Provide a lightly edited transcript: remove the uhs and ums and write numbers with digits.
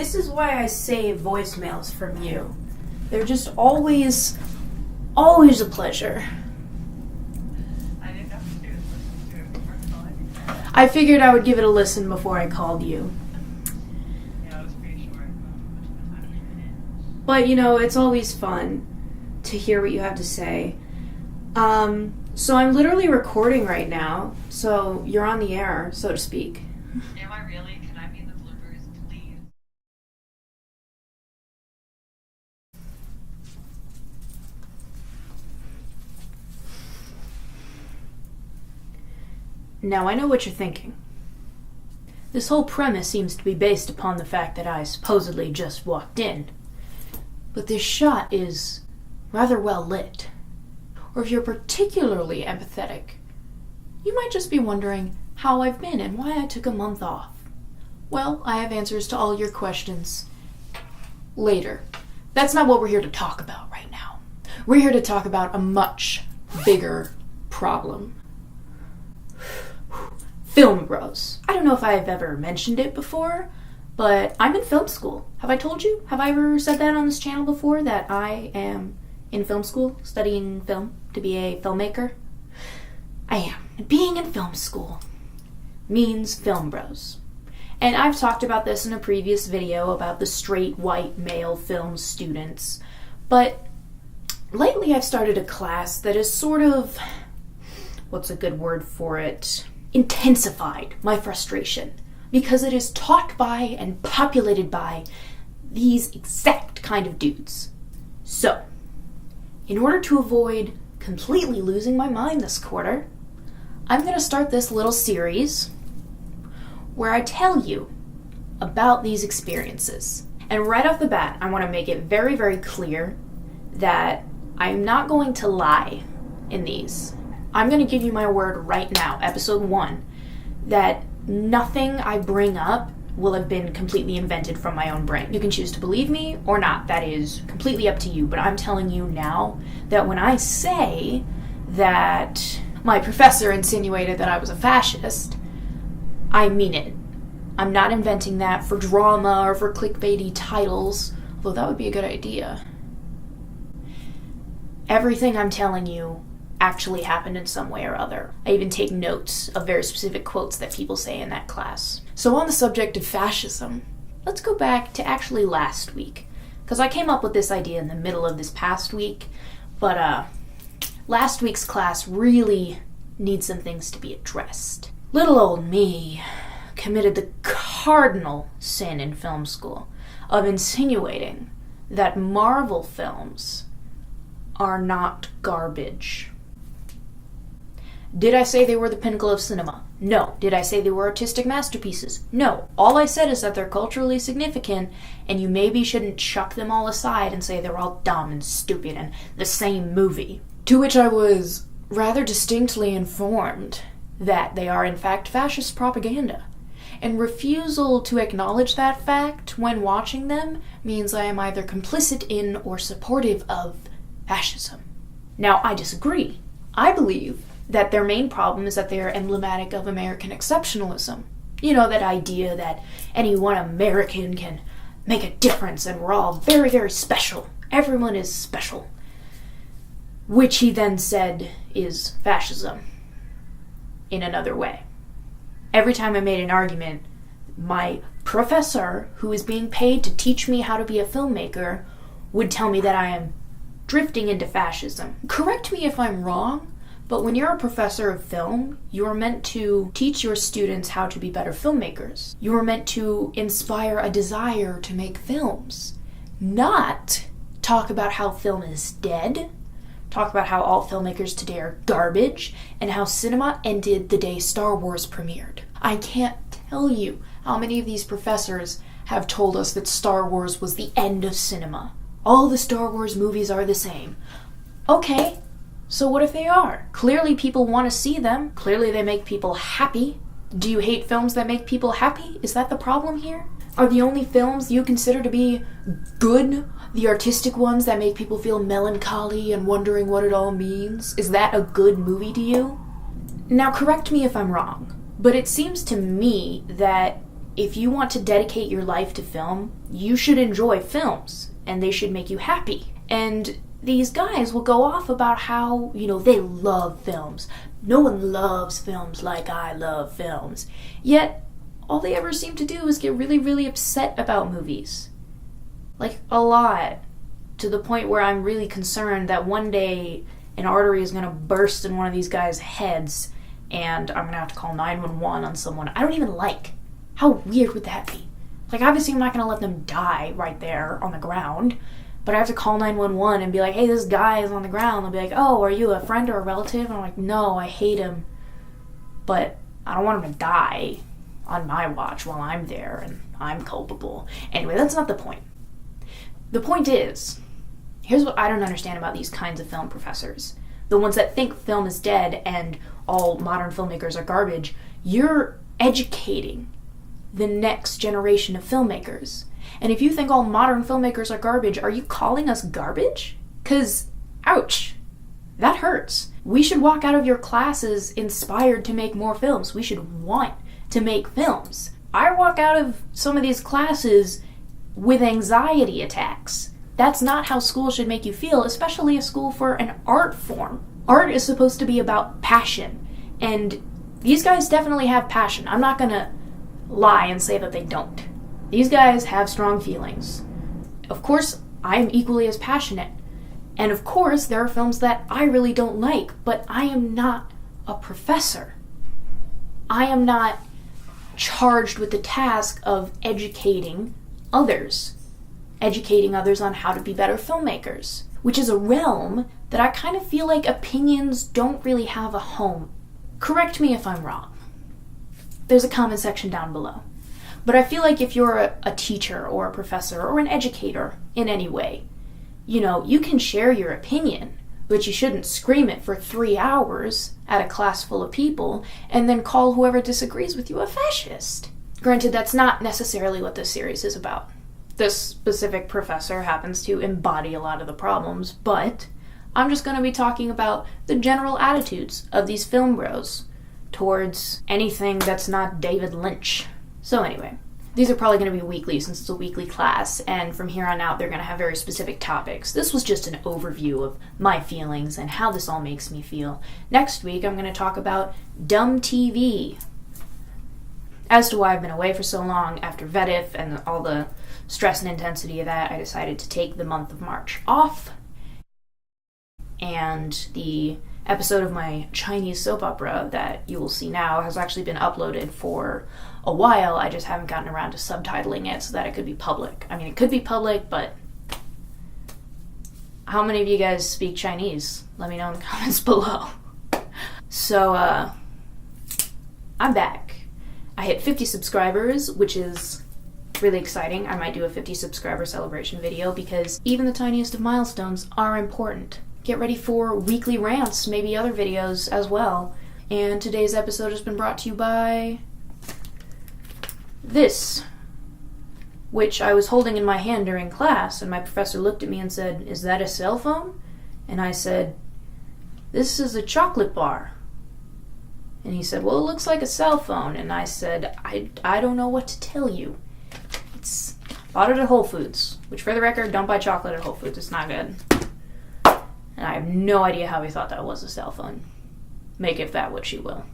This is why I save voicemails from you. They're just always a pleasure. I didn't know if you would listen to it before calling me. I figured I would give it a listen before I called you. Yeah, it was pretty short. But, it's always fun to hear what you have to say. So I'm literally recording right now, so you're on the air, so to speak. Am I really? Can I be in the bloopers, please? Now I know what you're thinking. This whole premise seems to be based upon the fact that I supposedly just walked in. But this shot is rather well lit. Or if you're particularly empathetic, you might just be wondering how I've been and why I took a month off. Well, I have answers to all your questions later. That's not what we're here to talk about right now. We're here to talk about a much bigger problem. Film bros. I don't know if I've ever mentioned it before, but I'm in film school. Have I told you? Have I ever said that on this channel before, that I am in film school, studying film to be a filmmaker? I am. And being in film school means film bros. And I've talked about this in a previous video about the straight white male film students, but lately I've started a class that is sort of, what's a good word for it? Intensified my frustration, because it is taught by and populated by these exact kind of dudes. So, in order to avoid completely losing my mind this quarter, I'm going to start this little series where I tell you about these experiences. And right off the bat, I want to make it very, very clear that I'm not going to lie in these. I'm going to give you my word right now, episode 1, that nothing I bring up will have been completely invented from my own brain. You can choose to believe me or not. That is completely up to you. But I'm telling you now that when I say that my professor insinuated that I was a fascist, I mean it. I'm not inventing that for drama or for clickbaity titles, although that would be a good idea. Everything I'm telling you actually happened in some way or other. I even take notes of very specific quotes that people say in that class. So on the subject of fascism, let's go back to actually last week, because I came up with this idea in the middle of this past week, but last week's class really needs some things to be addressed. Little old me committed the cardinal sin in film school of insinuating that Marvel films are not garbage. Did I say they were the pinnacle of cinema? No. Did I say they were artistic masterpieces? No. All I said is that they're culturally significant, and you maybe shouldn't chuck them all aside and say they're all dumb and stupid and the same movie. To which I was rather distinctly informed that they are in fact fascist propaganda. And refusal to acknowledge that fact when watching them means I am either complicit in or supportive of fascism. Now, I disagree. I believe that their main problem is that they are emblematic of American exceptionalism. You know, that idea that any one American can make a difference and we're all very, very special. Everyone is special. Which he then said is fascism in another way. Every time I made an argument, my professor, who is being paid to teach me how to be a filmmaker, would tell me that I am drifting into fascism. Correct me if I'm wrong, but when you're a professor of film, you are meant to teach your students how to be better filmmakers. You are meant to inspire a desire to make films, not talk about how film is dead, talk about how all filmmakers today are garbage, and how cinema ended the day Star Wars premiered. I can't tell you how many of these professors have told us that Star Wars was the end of cinema. All the Star Wars movies are the same. Okay, so what if they are? Clearly people want to see them. Clearly they make people happy. Do you hate films that make people happy? Is that the problem here? Are the only films you consider to be good the artistic ones that make people feel melancholy and wondering what it all means? Is that a good movie to you? Now correct me if I'm wrong, but it seems to me that if you want to dedicate your life to film, you should enjoy films, and they should make you happy. And these guys will go off about how, they love films. No one loves films like I love films. Yet, all they ever seem to do is get really, really upset about movies. Like, a lot. To the point where I'm really concerned that one day an artery is going to burst in one of these guys' heads and I'm going to have to call 911 on someone I don't even like. How weird would that be? Like, obviously I'm not going to let them die right there on the ground, but I have to call 911 and be like, hey, this guy is on the ground. They'll be like, oh, are you a friend or a relative? And I'm like, no, I hate him, but I don't want him to die on my watch while I'm there and I'm culpable. Anyway, that's not the point. The point is, here's what I don't understand about these kinds of film professors. The ones that think film is dead and all modern filmmakers are garbage. You're educating the next generation of filmmakers. And if you think all modern filmmakers are garbage, are you calling us garbage? 'Cause, ouch, that hurts. We should walk out of your classes inspired to make more films. We should want to make films. I walk out of some of these classes with anxiety attacks. That's not how school should make you feel, especially a school for an art form. Art is supposed to be about passion, and these guys definitely have passion. I'm not gonna lie and say that they don't. These guys have strong feelings. Of course, I am equally as passionate. And of course, there are films that I really don't like, but I am not a professor. I am not charged with the task of educating others on how to be better filmmakers, which is a realm that I kind of feel like opinions don't really have a home. Correct me if I'm wrong. There's a comment section down below. But I feel like if you're a teacher or a professor or an educator in any way, you can share your opinion, but you shouldn't scream it for 3 hours at a class full of people and then call whoever disagrees with you a fascist. Granted, that's not necessarily what this series is about. This specific professor happens to embody a lot of the problems, but I'm just going to be talking about the general attitudes of these film bros towards anything that's not David Lynch. So anyway, these are probably going to be weekly since it's a weekly class, and from here on out they're going to have very specific topics. This was just an overview of my feelings and how this all makes me feel. Next week I'm going to talk about dumb TV. As to why I've been away for so long after VEDIF and all the stress and intensity of that, I decided to take the month of March off. And the episode of my Chinese soap opera that you will see now has actually been uploaded for a while. I just haven't gotten around to subtitling it so that it could be public. I mean, it could be public, but how many of you guys speak Chinese? Let me know in the comments below. So, I'm back. I hit 50 subscribers, which is really exciting. I might do a 50 subscriber celebration video because even the tiniest of milestones are important. Get ready for weekly rants, maybe other videos as well. And today's episode has been brought to you by this, which I was holding in my hand during class, and my professor looked at me and said, "Is that a cell phone?" And I said, "This is a chocolate bar." And he said, "Well, it looks like a cell phone." And I said, I don't know what to tell you. Bought it at Whole Foods, which for the record, don't buy chocolate at Whole Foods. It's not good. And I have no idea how he thought that was a cell phone. Make of that what you will.